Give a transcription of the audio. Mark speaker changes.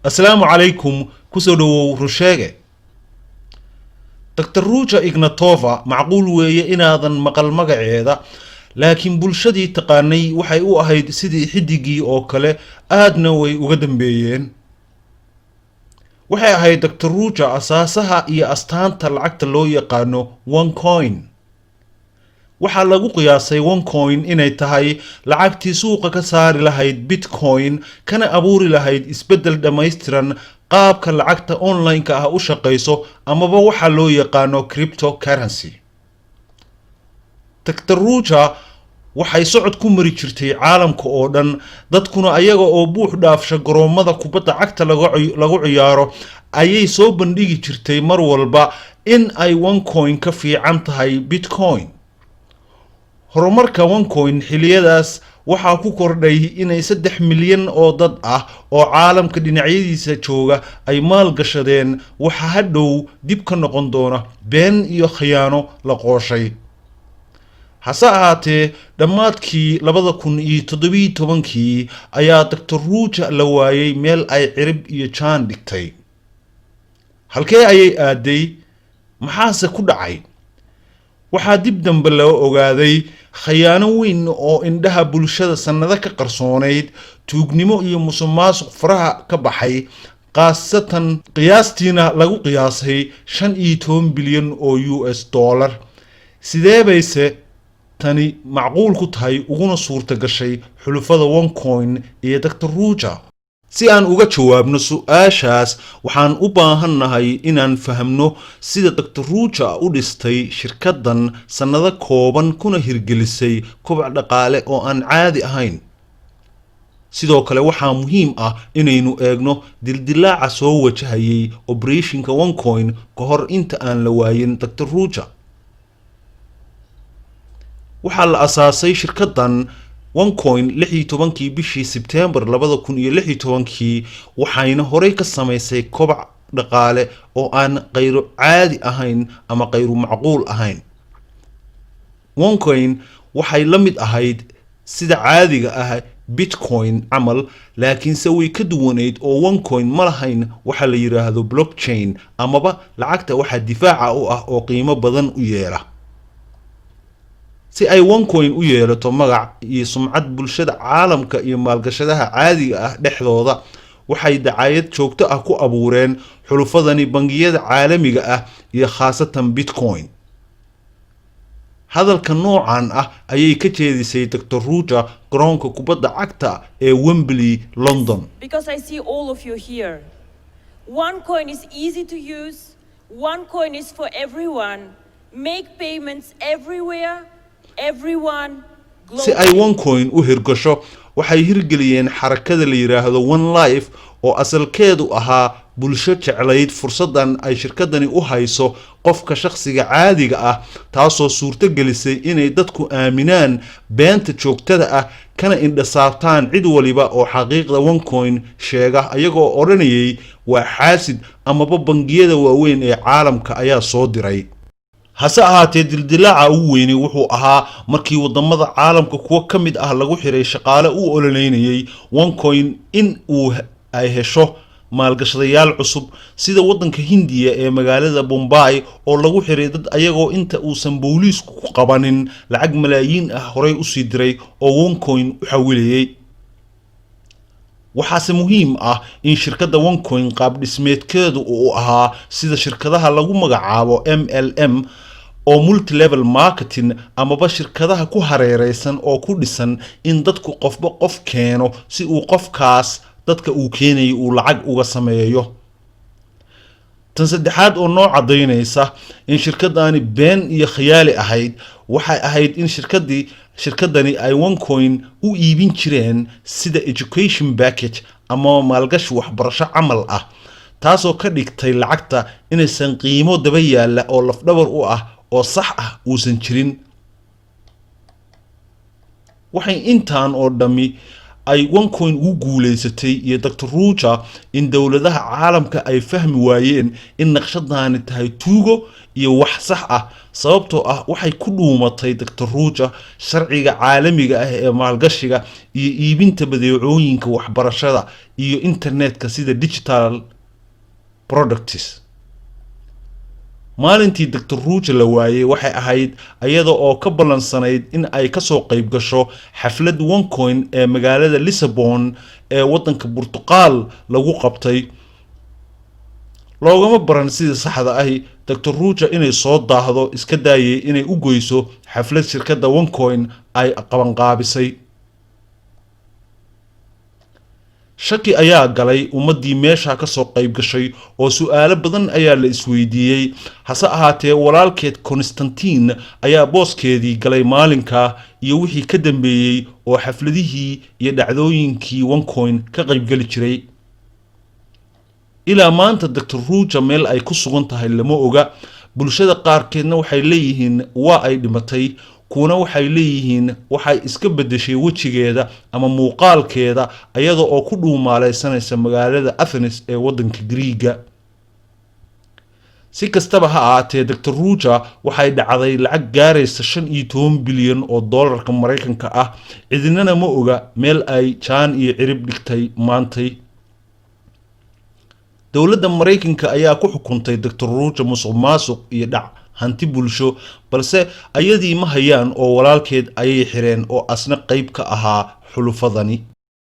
Speaker 1: Assalamu alaikum kusodow rusheege. Dr. Ruja Ignatova macquul weeye inaadan maqal magaceeda laakiin bulshadii taqaanay waxay u ahayd sidii xidigii oo kale aadna way uga dambeeyeen. Waxay ahayd Dr. Ruja asaasaha iyo astaanta lacagta loo yaqaano OneCoin. waxaa lagu qiyaasay OneCoin inay tahay lacagtii suuqa ka saari lahayd Bitcoin kana abuuri lahayd isbedel dhammaystiran qaabka lacagta online-ka ah u shaqeyso amaba waxa loo yaqaano cryptocurrency. Dr. Ruja waxay socod ku mari jirtay caalamka oo dhan, dadkuna ayaga oo buux dhaafsha garoomada kubadda cagta lagu ciyaaro ayay soo bandhigi jirtay mar walba in ay OneCoin ka fiican tahay Bitcoin. horumarka OneCoin xiliyadaas waxaa ku kordhay inay 3 milyan oo dad ah oo caalamka dhinacyadiisa jooga ay maal gashadeen waxa hadhow dib ka noqon doona been iyo khiyaano la qooshay. hase ahaatee dhammaadkii 2017 ayaa Dr. Ruja la waayay meel ay cirib iyo jaan dhigtay. halkee ayay aaday? maxaase ku dhacay? waxaa dib dambe loo ogaaday khiyaano weyn oo indhaha bulshada sanado ka qarsoonayd, tuugnimo iyo musuqmaasuq faraha ka baxay, qaasatan qiyaastiina lagu qiyaasay 15 bilyan oo US dollar. sidee bayse tani macquul ku tahay uguna suurta gashay xulufada OneCoin iyo Dr. Ruja? si aan uga jawaabno su'aashaas waxaan u baahannahay inaan fahamno sida Dr. Ruja u dhistay shirkaddan sanado kooban kuna hirgelisay koboc dhaqaale oo aan caadi ahayn. sidoo kale waxaa muhiim ah inaynu eegno dildilaaca soo wajahayay operationka OneCoin ka hor inta aan la waayin Dr. Ruja. waxaa la asaasay shirkaddan OneCoin 16 bishii September 2016 waxayna horey ka samaysay koboc dhaqaale oo aan qayro caadi ahayn ama qayru macquul ahayn. OneCoin waxay la mid ahayd sida caadiga ah Bitcoin camal, laakiinse way ka duwaneyd oo OneCoin ma lahayn waxa la yiraahdo blockchain amaba lacagta waxa difaaca u ah oo qiimo badan u yeela. si ay OneCoin u yeelato magac iyo sumcad bulshada caalamka iyo maalgashadaha caadiga ah dhexdooda, waxay dacayad joogto ah ku abuureen xulufadani bangiyada caalamiga ah iyo khaasatan Bitcoin. hadalka noocan ah ayay ka jeedisay Dr. Ruja garoonka kubadda cagta ee Wembley, London.
Speaker 2: Because I see all of you here. OneCoin is easy to use. OneCoin is for everyone. Make payments everywhere. Everyone.
Speaker 1: si ay OneCoin u hirgasho waxay hirgeliyeen xarakada la yiraahdo One Life oo asalkeedu ahaa bulsho jeclayd fursadan ay shirkadani u hayso qofka shakhsiga caadiga ah, taasoo suurto gelisay inay dadku aaminaan beenta joogtada ah kana indhasaabtaan cid waliba oo xaqiiqda OneCoin sheega ayagoo oranayay waa xaasid amaba bangiyada waaweyn ee caalamka ayaa soo diray. hase ahaatee dildilaaca ugu weyni wuxuu ahaa markii wadamada caalamka kuwa ka mid ah lagu xiray shaqaale u ololeynayay OneCoin in ay hesho maalgashadayaal cusub, sida wadanka Hindiya ee magaalada Bombay oo lagu xiray dad ayagoo inta uusan booliisku ku qabanin lacag malaayiin ah horey u sii diray oo OneCoin u xawilayay. waxaase muhiim ah in shirkadda OneCoin qaab dhismeedkeedu uu ahaa sida shirkadaha lagu magacaabo MLM oo multi-level marketing amaba shirkadaha ku hareereysan oo ku dhisan in dadku qofba qof keeno si uu qofkaas dadka uu keenayo uu lacag uga sameeyo. tan saddexaad oo noo cadaynaysa in shirkadani been iyo khiyaali ahayd waxay ahayd in shirkadani ay OneCoin u iibin jireen sida education package ama maalgashi waxbarasho camal ah, taasoo ka dhigtay lacagta inaysan qiimo daba yaala oo lafdhabar u ah oo sax ah uusan jirin. waxay intaan oo dhami ay OneCoin ugu guuleysatay iyo Dr. Ruja in dowladaha caalamka ay fahmi waayeen in naqshadani tahay tuugo iyo wax sax ah sababtoo ah waxay ku dhuumatay Dr. Ruja sharciga caalamiga ah ee maalgashiga iyo iibinta badeecooyinka waxbarashada iyo internetka sida digital products. maalintii Dr. Ruja la waayay waxay ahayd iyada oo ka balansanayd in ay ka soo qayb gasho xaflad OneCoin ee magaalada Lisbon ee wadanka Portugal lagu qabtay. loogama baran sida saxda ah Dr. Ruja inay soo daahdo iska daayay inay u goyso xaflad shirkadda OneCoin ay qabanqaabisay. shaki ayaa galay ummadii meesha ka soo qayb gashay oo su'aalo badan ayaa la isweydiiyay hase ahaatee walaalkeed Constantine ayaa booskeedii galay maalinka iyo wixii ka dambeeyay oo xafladihii iyo dhacdooyinkii OneCoin ka qayb gali jiray. ilaa maanta Dr. Ruja meel ay ku sugan tahay lama oga. bulshada qaarkeedna waxay leeyihiin waa ay dhimatay, kuwana waxay leeyihiin waxay iska bedeshay wajigeeda ama muuqaalkeeda iyada oo ku dhuumaaleysanaysa magaalada Athens ee wadanka Greega. si kastaba ha ahaatee Dr. Ruja waxay dhacday lacag gaaraysa 15 bilyan oo dollarka Mareykanka ah. cidinana ma oga meel ay jaan iyo cirib dhigtay maantay. dowladda Mareykanka ayaa ku xukuntay Dr. Ruja musuqmaasuq iyo dhac hanti bulsho, balse ayadii ma hayaan oo walaalkeed ayay xireen oo asna qayb ka ahaa xulufadani.